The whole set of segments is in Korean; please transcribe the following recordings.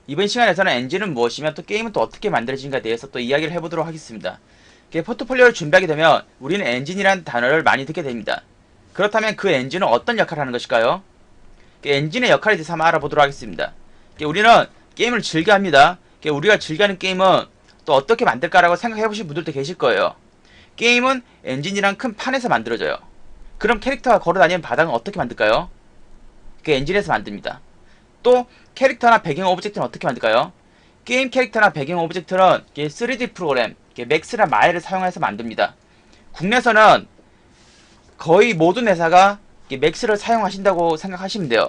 이번 시간에서는 엔진은 무엇이며 또 게임은 또 어떻게 만들어진가에 대해서 또 이야기를 해보도록 하겠습니다. 포트폴리오를 준비하게 되면 우리는 엔진이라는 단어를 많이 듣게 됩니다. 그렇다면 그 엔진은 어떤 역할을 하는 것일까요? 엔진의 역할에 대해서 한번 알아보도록 하겠습니다. 우리는 게임을 즐겨합니다. 우리가 즐겨하는 게임은 또 어떻게 만들까라고 생각해보신 분들도 계실 거예요. 게임은 엔진이란 큰 판에서 만들어져요. 그럼 캐릭터가 걸어다니는 바닥은 어떻게 만들까요? 엔진에서 만듭니다. 또 캐릭터나 배경 오브젝트는 어떻게 만들까요? 게임 캐릭터나 배경 오브젝트는 3D 프로그램, 맥스나 마엘을 사용해서 만듭니다. 국내에서는 거의 모든 회사가 맥스를 사용하신다고 생각하시면 돼요.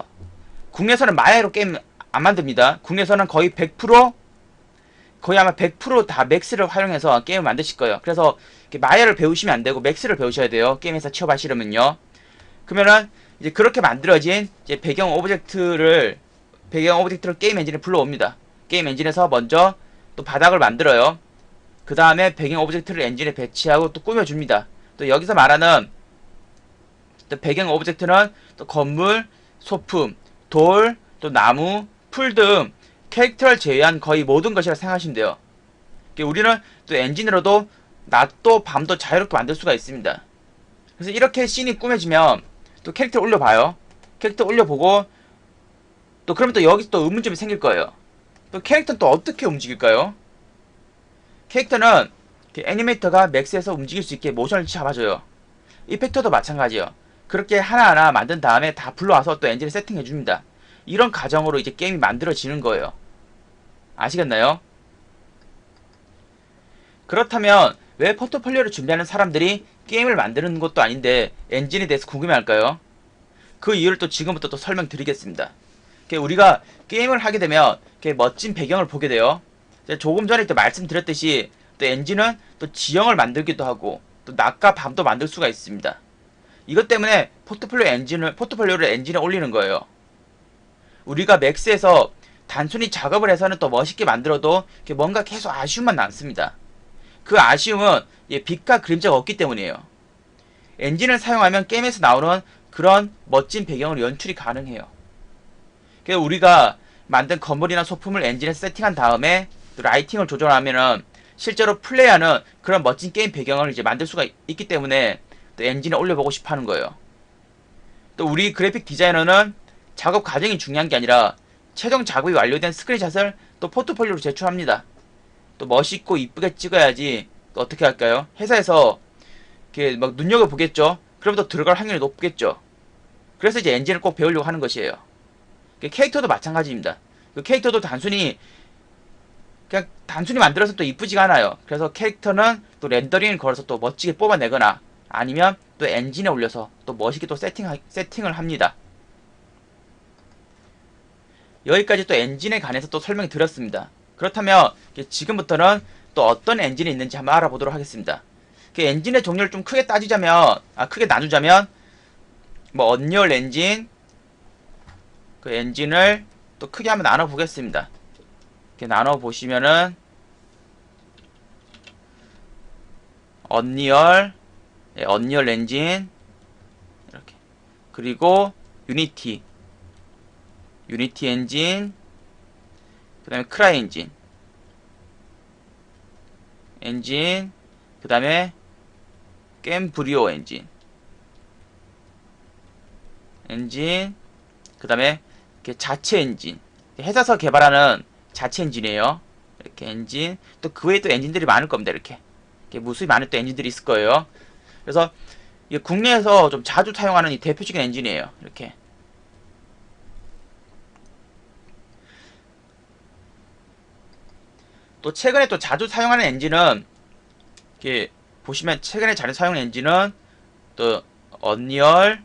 국내에서는 마엘로 게임 안 만듭니다. 국내에서는 거의 100%, 거의 아마 100%다 맥스를 활용해서 게임을 만드실 거예요. 그래서 마엘을 배우시면 안 되고 맥스를 배우셔야 돼요. 게임에서 취업하시려면요. 그러면은 이제 그렇게 만들어진 이제 배경 오브젝트를 게임 엔진에 불러옵니다. 게임 엔진에서 먼저 또 바닥을 만들어요. 그 다음에 배경 오브젝트를 엔진에 배치하고 또 꾸며줍니다. 또 여기서 말하는 또 배경 오브젝트는 또 건물, 소품, 돌, 또 나무, 풀 등 캐릭터를 제외한 거의 모든 것이라 생각하시면 돼요. 우리는 또 엔진으로도 낮도 밤도 자유롭게 만들 수가 있습니다. 그래서 이렇게 씬이 꾸며지면 또 캐릭터 올려봐요. 캐릭터 올려보고 또 그러면 또 여기서 또 의문점이 생길 거예요. 또 캐릭터는 또 어떻게 움직일까요? 캐릭터는 애니메이터가 맥스에서 움직일 수 있게 모션을 잡아줘요. 이펙터도 마찬가지예요. 그렇게 하나하나 만든 다음에 다 불러와서 또 엔진을 세팅해줍니다. 이런 과정으로 이제 게임이 만들어지는 거예요. 아시겠나요? 그렇다면 왜 포트폴리오를 준비하는 사람들이 게임을 만드는 것도 아닌데 엔진에 대해서 궁금해할까요? 그 이유를 또 지금부터 또 설명드리겠습니다. 우리가 게임을 하게 되면 멋진 배경을 보게 돼요. 조금 전에 또 말씀드렸듯이 또 엔진은 또 지형을 만들기도 하고 또 낮과 밤도 만들 수가 있습니다. 이것 때문에 포트폴리오를 엔진에 올리는 거예요. 우리가 맥스에서 단순히 작업을 해서는 또 멋있게 만들어도 뭔가 계속 아쉬움만 남습니다. 그 아쉬움은 빛과 그림자가 없기 때문이에요. 엔진을 사용하면 게임에서 나오는 그런 멋진 배경으로 연출이 가능해요. 우리가 만든 건물이나 소품을 엔진에 세팅한 다음에 또 라이팅을 조절하면은 실제로 플레이하는 그런 멋진 게임 배경을 이제 만들 수가 있기 때문에 또 엔진에 올려보고 싶어 하는 거예요. 또 우리 그래픽 디자이너는 작업 과정이 중요한 게 아니라 최종 작업이 완료된 스크린샷을 또 포트폴리오로 제출합니다. 또 멋있고 이쁘게 찍어야지 또 어떻게 할까요? 회사에서 이렇게 막 눈여겨보겠죠? 그럼 또 들어갈 확률이 높겠죠? 그래서 이제 엔진을 꼭 배우려고 하는 것이에요. 캐릭터도 마찬가지입니다. 그 캐릭터도 그냥 단순히 만들어서 또 이쁘지가 않아요. 그래서 캐릭터는 또 렌더링을 걸어서 또 멋지게 뽑아내거나 아니면 또 엔진에 올려서 또 멋있게 또 세팅을 합니다. 여기까지 또 엔진에 관해서 또 설명을 드렸습니다. 그렇다면 지금부터는 또 어떤 엔진이 있는지 한번 알아보도록 하겠습니다. 엔진의 종류를 좀 크게 크게 나누자면 뭐 언리얼 엔진, 그 엔진을 또 크게 한번 나눠 보겠습니다. 이렇게 나눠 보시면은 언리얼 엔진 이렇게, 그리고 유니티 엔진, 그 다음에 크라이 엔진, 그 다음에 겜브리오 엔진, 그 다음에 자체 엔진, 회사에서 개발하는 자체 엔진이에요. 이렇게 엔진, 또 그 외에 또 엔진들이 많을 겁니다. 이렇게 무수히 많은 또 엔진들이 있을 거예요. 그래서 이게 국내에서 좀 자주 사용하는 이 대표적인 엔진이에요. 이렇게. 또 최근에 또 자주 사용하는 엔진은 이렇게 보시면 최근에 자주 사용하는 엔진은 또 언리얼,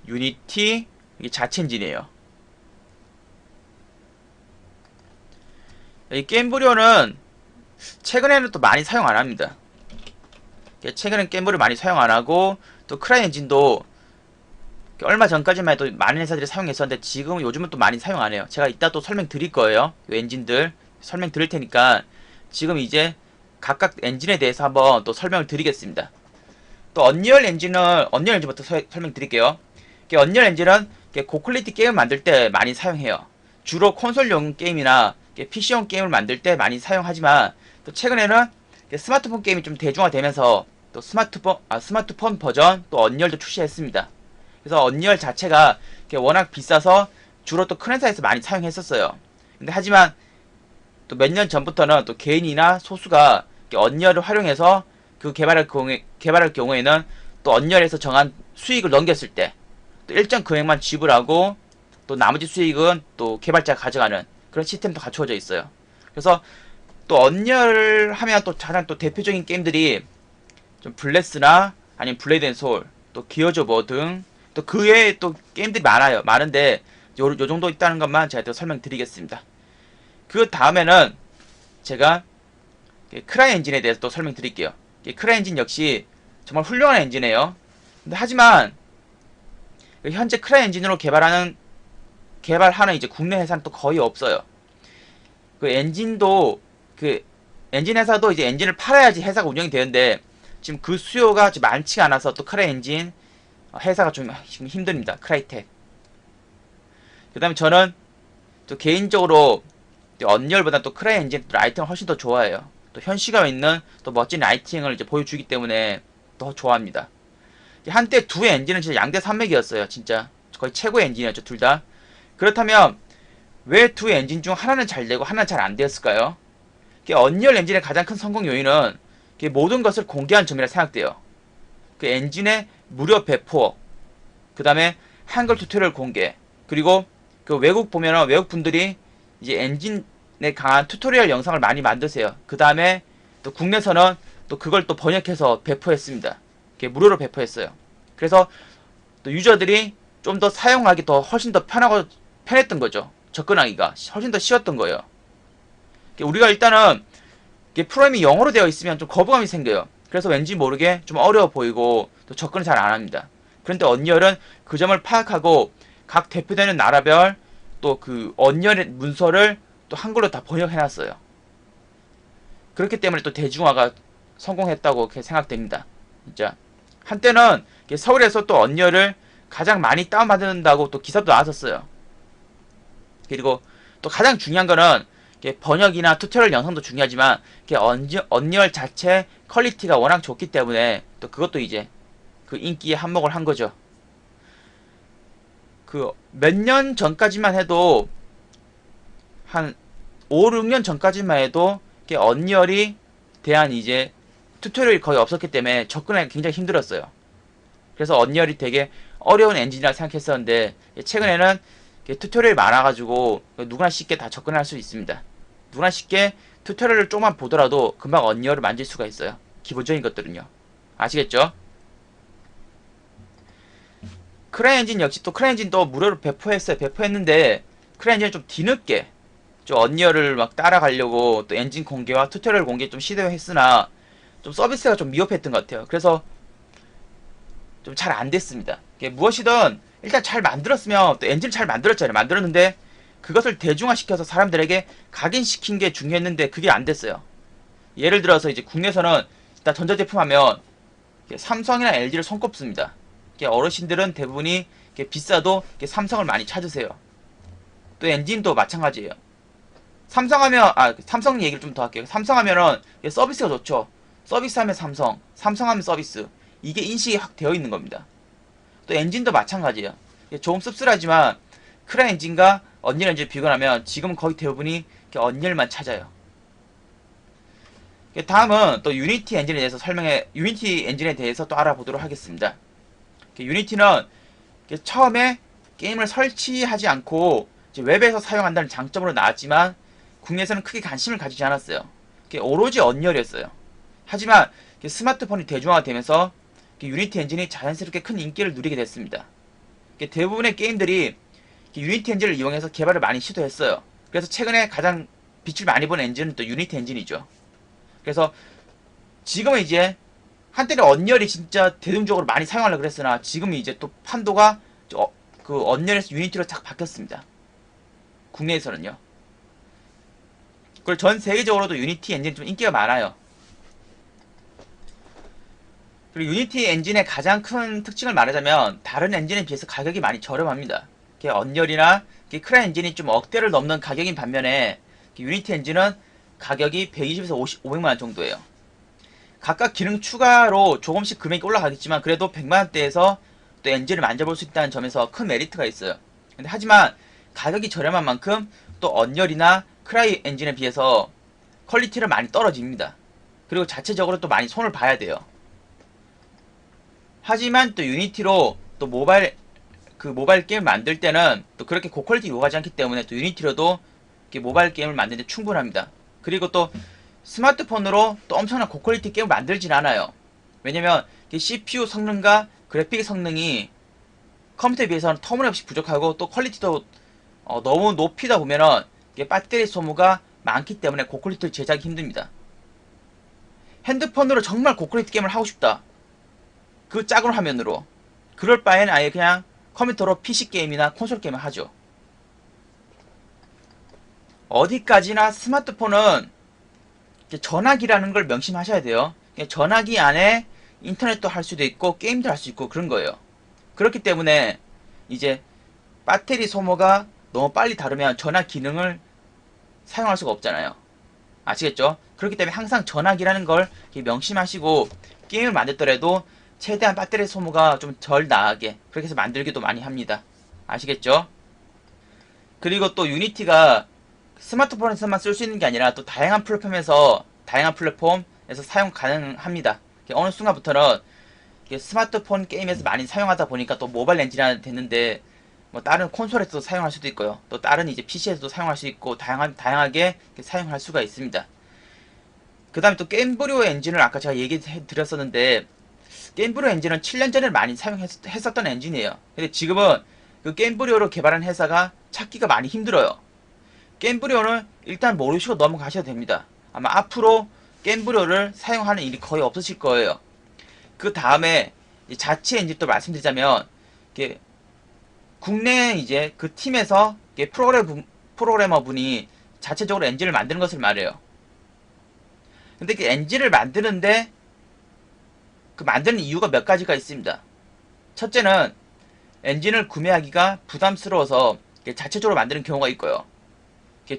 유니티, 이게 자체 엔진이에요. 이 게임브리오는 최근에는 또 많이 사용 안 합니다. 최근엔 게임브리오 많이 사용 안 하고, 또 크라이 엔진도 얼마 전까지만 해도 많은 회사들이 사용했었는데 지금은 요즘은 또 많이 사용 안 해요. 제가 이따 또 설명 드릴 거예요. 이 엔진들 설명 드릴 테니까 지금 이제 각각 엔진에 대해서 한번 또 설명을 드리겠습니다. 또 언리얼 엔진부터 설명 드릴게요. 언리얼 엔진은 고퀄리티 게임을 만들 때 많이 사용해요. 주로 콘솔용 게임이나 PC용 게임을 만들 때 많이 사용하지만 또 최근에는 스마트폰 게임이 좀 대중화되면서 또 스마트폰 버전 또 언리얼도 출시했습니다. 그래서 언리얼 자체가 워낙 비싸서 주로 또 큰 회사에서 많이 사용했었어요. 근데 하지만 또 몇 년 전부터는 또 개인이나 소수가 언리얼을 활용해서 그 개발할 경우에는 또 언리얼에서 정한 수익을 넘겼을 때 또 일정 금액만 지불하고 또 나머지 수익은 또 개발자가 가져가는 그런 시스템도 갖추어져 있어요. 그래서 또 언리얼 하면 또 가장 또 대표적인 게임들이 좀 블레스나 아니면 블레이드 앤 소울, 또 기어즈 오브 등 또 그 외에 또 게임들이 많은데 요 정도 있다는 것만 제가 또 설명드리겠습니다. 그 다음에는 제가 크라이 엔진에 대해서 또 설명드릴게요. 크라이 엔진 역시 정말 훌륭한 엔진이에요. 근데 하지만 현재 크라이 엔진으로 개발하는 이제 국내 회사는 또 거의 없어요. 그 엔진도 그 엔진 회사도 이제 엔진을 팔아야지 회사가 운영이 되는데 지금 그 수요가 지금 많지가 않아서 또 크라이 엔진 회사가 좀 지금 힘듭니다. 크라이텍. 그 다음에 저는 또 개인적으로 언리얼보다 또 크라이 엔진 라이팅을 훨씬 더 좋아해요. 또 현실감 있는 또 멋진 라이팅을 이제 보여주기 때문에 더 좋아합니다. 한때 두 엔진은 진짜 양대 산맥이었어요. 진짜 거의 최고의 엔진이었죠. 둘 다. 그렇다면 왜 두 엔진 중 하나는 잘 되고 하나는 잘 안 되었을까요? 언리얼 엔진의 가장 큰 성공 요인은 모든 것을 공개한 점이라 생각돼요. 그 엔진의 무료 배포, 그 다음에 한글 튜토리얼 공개, 그리고 그 외국 보면은 외국 분들이 이제 엔진에 강한 튜토리얼 영상을 많이 만드세요. 그 다음에 또 국내에서는 또 그걸 또 번역해서 배포했습니다. 무료로 배포했어요. 그래서 또 유저들이 좀 더 사용하기 훨씬 더 편했던 거죠. 접근하기가 훨씬 더 쉬웠던 거예요. 우리가 일단은 프로그램이 영어로 되어 있으면 좀 거부감이 생겨요. 그래서 왠지 모르게 좀 어려워 보이고 또 접근을 잘 안 합니다. 그런데 언리얼은 그 점을 파악하고 각 대표되는 나라별 또 그 언리얼의 문서를 또 한글로 다 번역해놨어요. 그렇기 때문에 또 대중화가 성공했다고 그렇게 생각됩니다. 진짜 한때는 서울에서 또 언리얼을 가장 많이 다운받는다고 또 기사도 나왔었어요. 그리고 또 가장 중요한 거는 번역이나 튜토리얼 영상도 중요하지만 언리얼 자체 퀄리티가 워낙 좋기 때문에 또 그것도 이제 그 인기에 한몫을 한 거죠. 그 몇 년 전까지만 해도 한 5, 6년 전까지만 해도 언리얼이 대한 이제 튜토리얼이 거의 없었기 때문에 접근하기 굉장히 힘들었어요. 그래서 언리얼이 되게 어려운 엔진이라 생각했었는데 최근에는 튜토리얼이 많아가지고 누구나 쉽게 다 접근할 수 있습니다. 누구나 쉽게 튜토리얼을 조금만 보더라도 금방 언리얼을 만질 수가 있어요. 기본적인 것들은요. 아시겠죠? 크라이 엔진 역시 또 크라이 엔진도 무료로 배포했어요. 배포했는데 크라이 엔진은 좀 뒤늦게 좀 언리얼을 막 따라가려고 또 엔진 공개와 튜토리얼 공개 좀 시도했으나 좀 서비스가 좀 미흡했던 것 같아요. 그래서 좀 잘 안 됐습니다. 무엇이든 일단 잘 만들었으면 또 엔진을 잘 만들었잖아요. 만들었는데 그것을 대중화시켜서 사람들에게 각인시킨 게 중요했는데 그게 안 됐어요. 예를 들어서 이제 국내에서는 일단 전자제품 하면 삼성이나 LG를 손꼽습니다. 어르신들은 대부분이 비싸도 삼성을 많이 찾으세요. 또 엔진도 마찬가지예요. 삼성 얘기를 좀 더 할게요. 삼성 하면은 서비스가 좋죠. 서비스 하면 삼성, 삼성 하면 서비스. 이게 인식이 확 되어 있는 겁니다. 또 엔진도 마찬가지예요. 조금 씁쓸하지만 크라이 엔진과 언리얼 엔진을 비교하면 지금은 거의 대부분이 언리얼만 찾아요. 다음은 또 유니티 엔진에 대해서 또 알아보도록 하겠습니다. 유니티는 처음에 게임을 설치하지 않고 웹에서 사용한다는 장점으로 나왔지만 국내에서는 크게 관심을 가지지 않았어요. 오로지 언리얼이었어요. 하지만 스마트폰이 대중화되면서 유니티 엔진이 자연스럽게 큰 인기를 누리게 됐습니다. 대부분의 게임들이 유니티 엔진을 이용해서 개발을 많이 시도했어요. 그래서 최근에 가장 빛을 많이 본 엔진은 또 유니티 엔진이죠. 그래서 지금은 이제 한때는 언리얼이 진짜 대중적으로 많이 사용하려고 그랬으나 지금은 이제 또 판도가 그 언리얼에서 유니티로 딱 바뀌었습니다. 국내에서는요. 그리고 전 세계적으로도 유니티 엔진이 좀 인기가 많아요. 그리고 유니티 엔진의 가장 큰 특징을 말하자면 다른 엔진에 비해서 가격이 많이 저렴합니다. 언리얼이나 크라이 엔진이 좀 억대를 넘는 가격인 반면에 유니티 엔진은 가격이 120에서 500만원 정도예요. 각각 기능 추가로 조금씩 금액이 올라가겠지만 그래도 100만원대에서 또 엔진을 만져볼 수 있다는 점에서 큰 메리트가 있어요. 근데 하지만 가격이 저렴한 만큼 또 언리얼이나 크라이 엔진에 비해서 퀄리티를 많이 떨어집니다. 그리고 자체적으로 또 많이 손을 봐야 돼요. 하지만 또 유니티로 또 모바일 게임을 만들 때는 또 그렇게 고퀄리티 요구하지 않기 때문에 또 유니티로도 모바일 게임을 만드는데 충분합니다. 그리고 또 스마트폰으로 또 엄청난 고퀄리티 게임을 만들진 않아요. 왜냐면 CPU 성능과 그래픽 성능이 컴퓨터에 비해서는 터무니없이 부족하고 또 퀄리티도 너무 높이다 보면은 배터리 소모가 많기 때문에 고퀄리티를 제작하기 힘듭니다. 핸드폰으로 정말 고퀄리티 게임을 하고 싶다. 그 작은 화면으로. 그럴 바엔 아예 그냥 컴퓨터로 PC 게임이나 콘솔 게임을 하죠. 어디까지나 스마트폰은 전화기라는 걸 명심하셔야 돼요. 전화기 안에 인터넷도 할 수도 있고 게임도 할 수 있고 그런 거예요. 그렇기 때문에 이제 배터리 소모가 너무 빨리 다르면 전화 기능을 사용할 수가 없잖아요. 아시겠죠? 그렇기 때문에 항상 전화기라는 걸 명심하시고 게임을 만들더라도 최대한 배터리 소모가 좀 덜 나게 그렇게 해서 만들기도 많이 합니다. 아시겠죠? 그리고 또 유니티가 스마트폰에서만 쓸 수 있는 게 아니라 또 다양한 플랫폼에서 사용 가능합니다. 어느 순간부터는 스마트폰 게임에서 많이 사용하다 보니까 또 모바일 엔진이 됐는데 뭐 다른 콘솔에서도 사용할 수도 있고요. 또 다른 이제 PC에서도 사용할 수 있고 다양하게 사용할 수가 있습니다. 그 다음에 또 게임브리오 엔진을 아까 제가 얘기 드렸었는데 게임브리오 엔진은 7년 전에 많이 사용했었던 엔진이에요. 근데 지금은 그 게임브리오를 개발한 회사가 찾기가 많이 힘들어요. 게임브리오는 일단 모르시고 넘어가셔도 됩니다. 아마 앞으로 게임브리오를 사용하는 일이 거의 없으실 거예요. 그 다음에 자체 엔진도 말씀드리자면 국내 이제 그 팀에서 프로그래머 분이 자체적으로 엔진을 만드는 것을 말해요. 근데 그 엔진을 만드는데 그 만드는 이유가 몇 가지가 있습니다. 첫째는 엔진을 구매하기가 부담스러워서 자체적으로 만드는 경우가 있고요.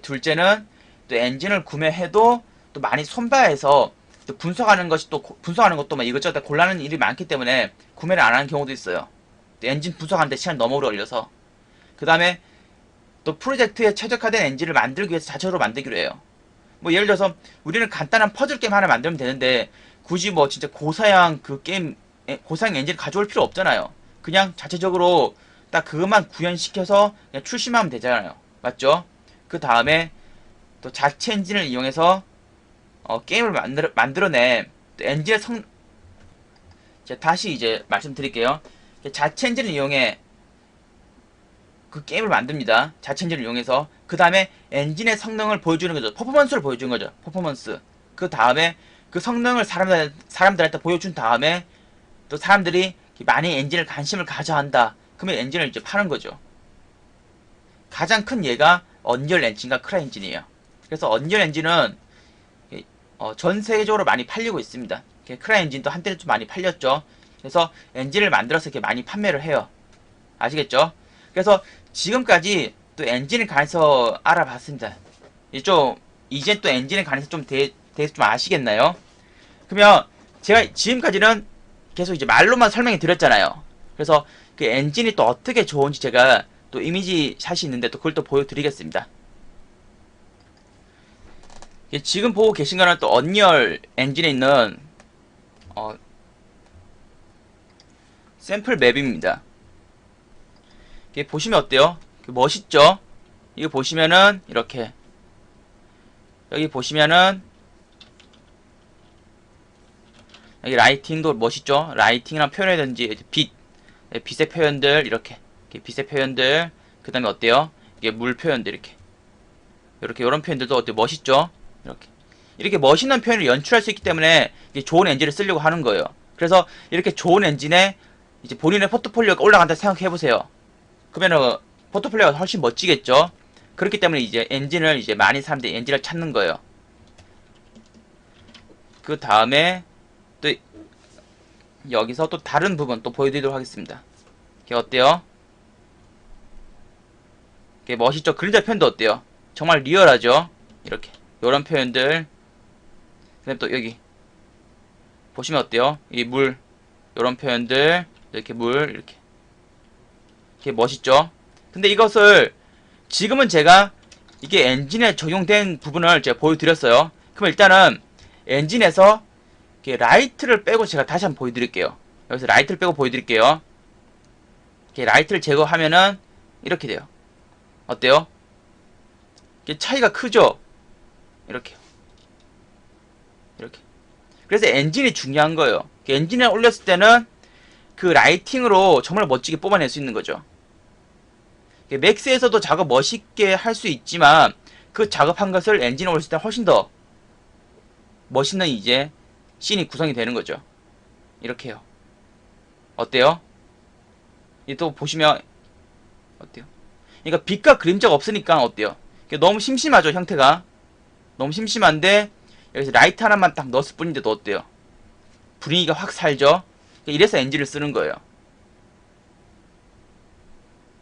둘째는 또 엔진을 구매해도 또 많이 손봐야 해서 또 분석하는 것도 막 이것저것 곤란한 일이 많기 때문에 구매를 안 하는 경우도 있어요. 또 엔진 분석하는데 시간이 너무 오래 걸려서. 그 다음에 또 프로젝트에 최적화된 엔진을 만들기 위해서 자체적으로 만들기로 해요. 뭐 예를 들어서 우리는 간단한 퍼즐 게임 하나 만들면 되는데 굳이 뭐 진짜 고사양 고사양 엔진을 가져올 필요 없잖아요. 그냥 자체적으로 딱 그것만 구현시켜서 그냥 출시만 하면 되잖아요. 맞죠? 그 다음에 또 자체 엔진을 이용해서 게임을 만들어내 엔진의 제가 다시 이제 말씀드릴게요. 자체 엔진을 이용해 그 게임을 만듭니다. 자체 엔진을 이용해서. 그 다음에 엔진의 성능을 보여주는 거죠. 퍼포먼스를 보여주는 거죠. 퍼포먼스. 그 다음에 그 성능을 사람들한테 보여준 다음에 또 사람들이 많이 엔진을 관심을 가져한다. 그러면 엔진을 이제 파는 거죠. 가장 큰 예가 언리얼 엔진과 크라이 엔진이에요. 그래서 언리얼 엔진은 전 세계적으로 많이 팔리고 있습니다. 크라이 엔진도 한때는 좀 많이 팔렸죠. 그래서 엔진을 만들어서 이렇게 많이 판매를 해요. 아시겠죠? 그래서 지금까지 또 엔진에 관해서 알아봤습니다. 이제 또 엔진에 관해서 대해서 좀 아시겠나요? 그러면 제가 지금까지는 계속 이제 말로만 설명해 드렸잖아요. 그래서 그 엔진이 또 어떻게 좋은지 제가 또 이미지 샷이 있는데 또 그걸 또 보여드리겠습니다. 지금 보고 계신 거는 또 언리얼 엔진에 있는 샘플 맵입니다. 보시면 어때요? 멋있죠? 이거 보시면은 이렇게 여기 보시면은 여기 라이팅도 멋있죠? 라이팅이랑 표현이든지 빛의 표현들 이렇게 빛의 표현들 그 다음에 어때요? 이게 물 표현들 이렇게 이런 표현들도 어때요? 멋있죠? 이렇게 멋있는 표현을 연출할 수 있기 때문에 좋은 엔진을 쓰려고 하는 거예요. 그래서 이렇게 좋은 엔진에 이제 본인의 포트폴리오가 올라간다 생각해보세요. 그러면은 포트폴리오가 훨씬 멋지겠죠? 그렇기 때문에 이제 엔진을 이제 많이 사람들이 엔진을 찾는 거예요. 그 다음에 또 여기서 또 다른 부분 또 보여드리도록 하겠습니다. 이게 어때요? 이렇게 멋있죠? 그림자 표현도 어때요? 정말 리얼하죠? 이렇게 요런 표현들. 그다음에 또 여기 보시면 어때요? 이 물 요런 표현들 이렇게 물 이렇게 멋있죠? 근데 이것을 지금은 제가 이게 엔진에 적용된 부분을 제가 보여드렸어요. 그럼 일단은 엔진에서 이렇게 라이트를 빼고 제가 다시 한번 보여드릴게요. 여기서 라이트를 빼고 보여드릴게요. 이렇게 라이트를 제거하면은 이렇게 돼요. 어때요? 이게 차이가 크죠? 이렇게. 이렇게. 그래서 엔진이 중요한 거예요. 엔진에 올렸을 때는 그 라이팅으로 정말 멋지게 뽑아낼 수 있는 거죠. 맥스에서도 작업 멋있게 할 수 있지만 그 작업한 것을 엔진에 올렸을 때 훨씬 더 멋있는 이제 씬이 구성이 되는 거죠. 이렇게요. 어때요? 또 보시면 어때요? 그러니까 빛과 그림자가 없으니까 어때요? 너무 심심하죠, 형태가. 너무 심심한데 여기서 라이트 하나만 딱 넣었을 뿐인데도 어때요? 분위기가 확 살죠? 이래서 엔진을 쓰는 거예요.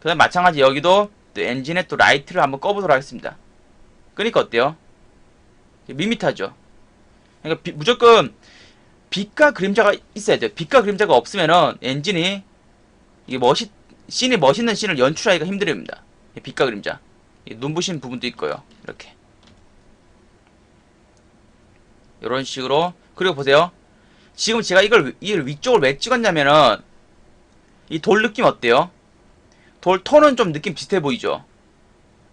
그 다음 마찬가지 여기도 또 엔진에 또 라이트를 한번 꺼보도록 하겠습니다. 그러니까 어때요? 밋밋하죠? 그러니까 무조건 빛과 그림자가 있어야 돼요. 빛과 그림자가 없으면은 엔진이 이게 씬이 멋있는 씬을 연출하기가 힘듭니다. 빛과 그림자. 눈부신 부분도 있고요. 이렇게. 이런 식으로. 그리고 보세요. 지금 제가 이걸 위쪽을 왜 찍었냐면은 이 돌 느낌 어때요? 돌 톤은 좀 느낌 비슷해 보이죠?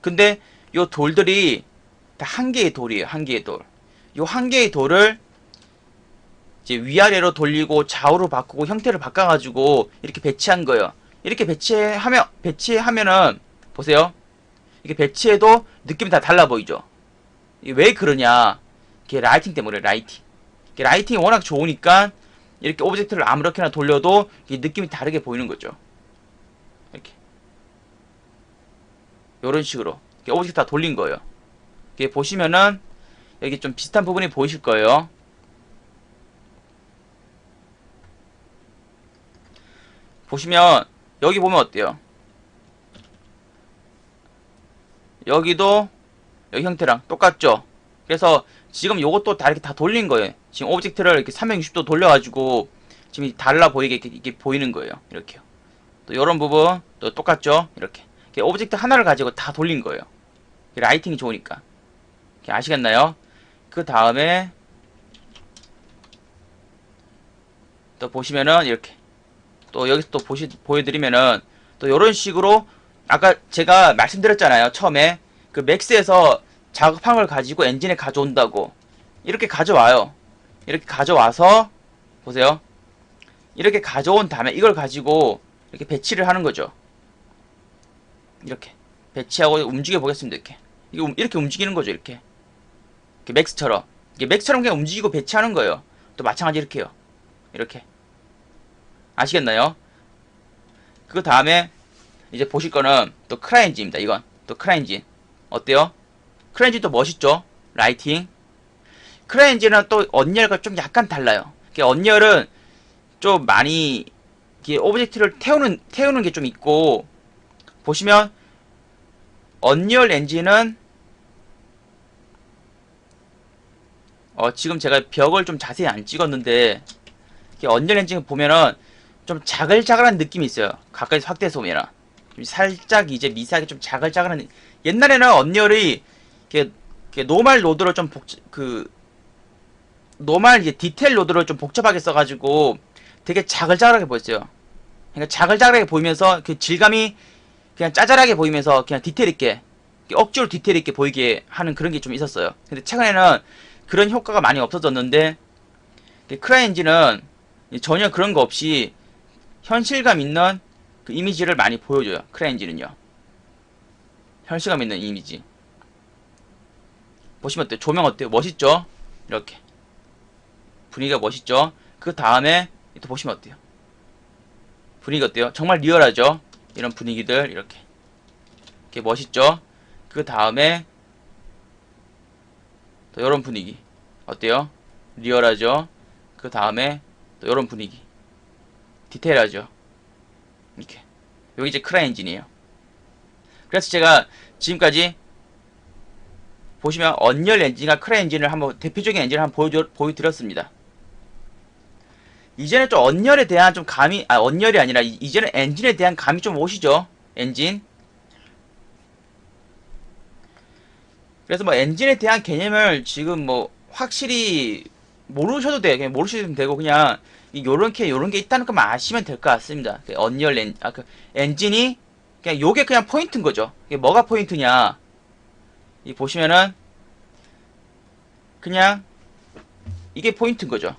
근데 요 돌들이 다 한 개의 돌이에요. 한 개의 돌. 요 한 개의 돌을 이제 위아래로 돌리고 좌우로 바꾸고 형태를 바꿔가지고 이렇게 배치한 거예요. 이렇게 배치하면은 보세요. 이게 배치해도 느낌이 다 달라 보이죠? 왜 그러냐? 이게 라이팅 때문에 라이팅. 라이팅이 워낙 좋으니까 이렇게 오브젝트를 아무렇게나 돌려도 이 느낌이 다르게 보이는 거죠. 이렇게. 요런 식으로. 이렇게 오브젝트 다 돌린 거예요. 이렇게 보시면은 여기 좀 비슷한 부분이 보이실 거예요. 보시면 여기 보면 어때요? 여기도 여기 형태랑 똑같죠? 그래서 지금 요것도 다 이렇게 다 돌린 거예요. 지금 오브젝트를 이렇게 360도 돌려가지고 지금 달라 보이게 이렇게 보이는 거예요. 이렇게요. 또 요런 부분 또 똑같죠? 이렇게 오브젝트 하나를 가지고 다 돌린 거예요. 라이팅이 좋으니까. 아시겠나요? 그 다음에 또 보시면은 이렇게 또 여기서 또 보여드리면은 또 요런 식으로 아까 제가 말씀드렸잖아요. 처음에 그 맥스에서 작업한 걸 가지고 엔진에 가져온다고. 이렇게 가져와요. 이렇게 가져와서 보세요. 이렇게 가져온 다음에 이걸 가지고 이렇게 배치를 하는 거죠. 이렇게 배치하고 움직여 보겠습니다. 이렇게 움직이는 거죠. 이렇게 맥스처럼. 이게 맥스처럼 그냥 움직이고 배치하는 거예요. 또 마찬가지 이렇게요. 이렇게. 아시겠나요? 그 다음에 이제 보실 거는 또 크라이엔진입니다. 이건 또 크라이엔진 어때요? 크라이엔진 또 멋있죠? 라이팅. 크라이엔진은 또 언리얼과 좀 약간 달라요. 언리얼은 좀 많이 오브젝트를 태우는 게 좀 있고, 보시면 언리얼 엔진은 지금 제가 벽을 좀 자세히 안 찍었는데 언리얼 엔진 보면은 좀 자글자글한 느낌이 있어요. 가까이서 확대해서 보면은 살짝 이제 미세하게 좀 자글자글한. 옛날에는 언리얼이 노말 로드를 좀 노말 이제 디테일 로드를 좀 복잡하게 써가지고 되게 자글자글하게 보였어요. 그러니까 자글자글하게 보이면서 그 질감이 그냥 짜잘하게 보이면서 그냥 디테일 있게 억지로 디테일 있게 보이게 하는 그런 게 좀 있었어요. 근데 최근에는 그런 효과가 많이 없어졌는데 크라이엔진은 전혀 그런 거 없이 현실감 있는 그 이미지를 많이 보여줘요. 크라이엔진은요. 현실감 있는 이미지. 보시면 어때요? 조명 어때요? 멋있죠? 이렇게. 분위기가 멋있죠? 그 다음에 또 보시면 어때요? 분위기 어때요? 정말 리얼하죠? 이런 분위기들 이렇게 멋있죠? 그 다음에 또 이런 분위기 어때요? 리얼하죠? 그 다음에 또 이런 분위기 디테일하죠? 이렇게 여기 이제 크라이엔진이에요. 그래서 제가 지금까지 보시면 언리얼 엔진과 크레 엔진을 한번 대표적인 엔진을 한번 보여드렸습니다. 이제는 좀 언리얼에 대한 좀 감이 언리얼이 아니라 이제는 엔진에 대한 감이 좀 오시죠. 엔진. 그래서 뭐 엔진에 대한 개념을 지금 뭐 확실히 모르셔도 돼요. 그냥 모르시면 되고 그냥 요런 게 있다는 것만 아시면 될 것 같습니다. 언리얼 그 엔진이 그냥 요게 그냥 포인트인 거죠. 이게 뭐가 포인트냐? 이 보시면은 그냥 이게 포인트인 거죠.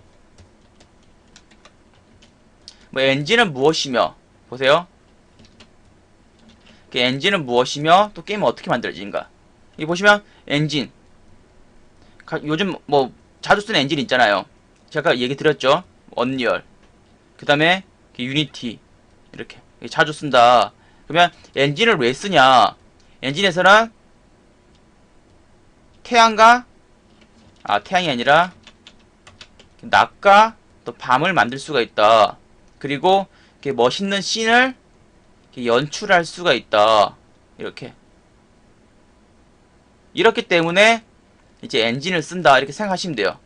뭐 엔진은 무엇이며 보세요. 엔진은 무엇이며 또 게임은 어떻게 만들어지는가. 이 보시면 엔진 요즘 뭐 자주 쓰는 엔진 있잖아요. 제가 아까 얘기 드렸죠. 언리얼 그 다음에 유니티 이렇게 자주 쓴다. 그러면 엔진을 왜 쓰냐? 엔진에서는 태양이 아니라 낮과 또 밤을 만들 수가 있다. 그리고 이렇게 멋있는 씬을 이렇게 연출할 수가 있다. 이렇기 때문에 이제 엔진을 쓴다 이렇게 생각하시면 돼요.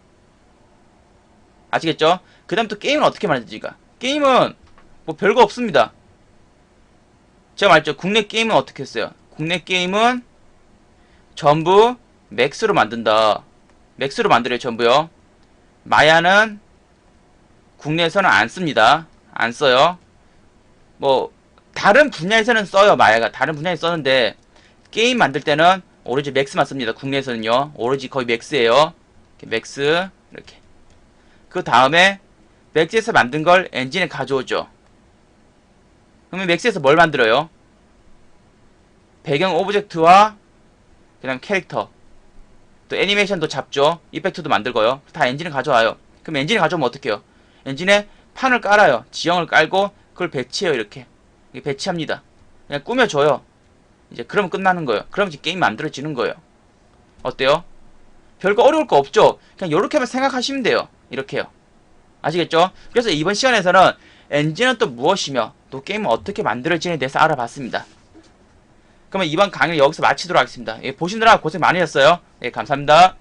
아시겠죠? 그 다음 또 게임은 어떻게 만들지가? 게임은 뭐 별거 없습니다. 제가 말했죠. 국내 게임은 어떻게 했어요? 국내 게임은 전부 맥스로 만든다. 맥스로 만들어요. 전부요. 마야는 국내에서는 안 씁니다. 안 써요. 뭐 다른 분야에서는 써요. 마야가 다른 분야에 썼는데 게임 만들 때는 오로지 맥스만 씁니다. 국내에서는요. 오로지 거의 맥스예요. 맥스 이렇게. 그 다음에 맥스에서 만든 걸 엔진에 가져오죠. 그러면 맥스에서 뭘 만들어요? 배경 오브젝트와 그 다음 캐릭터 또 애니메이션도 잡죠. 이펙트도 만들고요. 다 엔진에 가져와요. 그럼 엔진에 가져오면 어떡해요? 엔진에 판을 깔아요. 지형을 깔고 그걸 배치해요. 이렇게 배치합니다. 그냥 꾸며줘요. 이제 그러면 끝나는 거예요. 그럼 이제 게임 만들어지는 거예요. 어때요? 별거 어려울 거 없죠? 그냥 이렇게만 생각하시면 돼요. 이렇게요. 아시겠죠? 그래서 이번 시간에서는 엔진은 또 무엇이며 또 게임은 어떻게 만들어지는에 대해서 알아봤습니다. 그러면 이번 강의를 여기서 마치도록 하겠습니다. 예, 보시느라 고생 많으셨어요. 예, 감사합니다.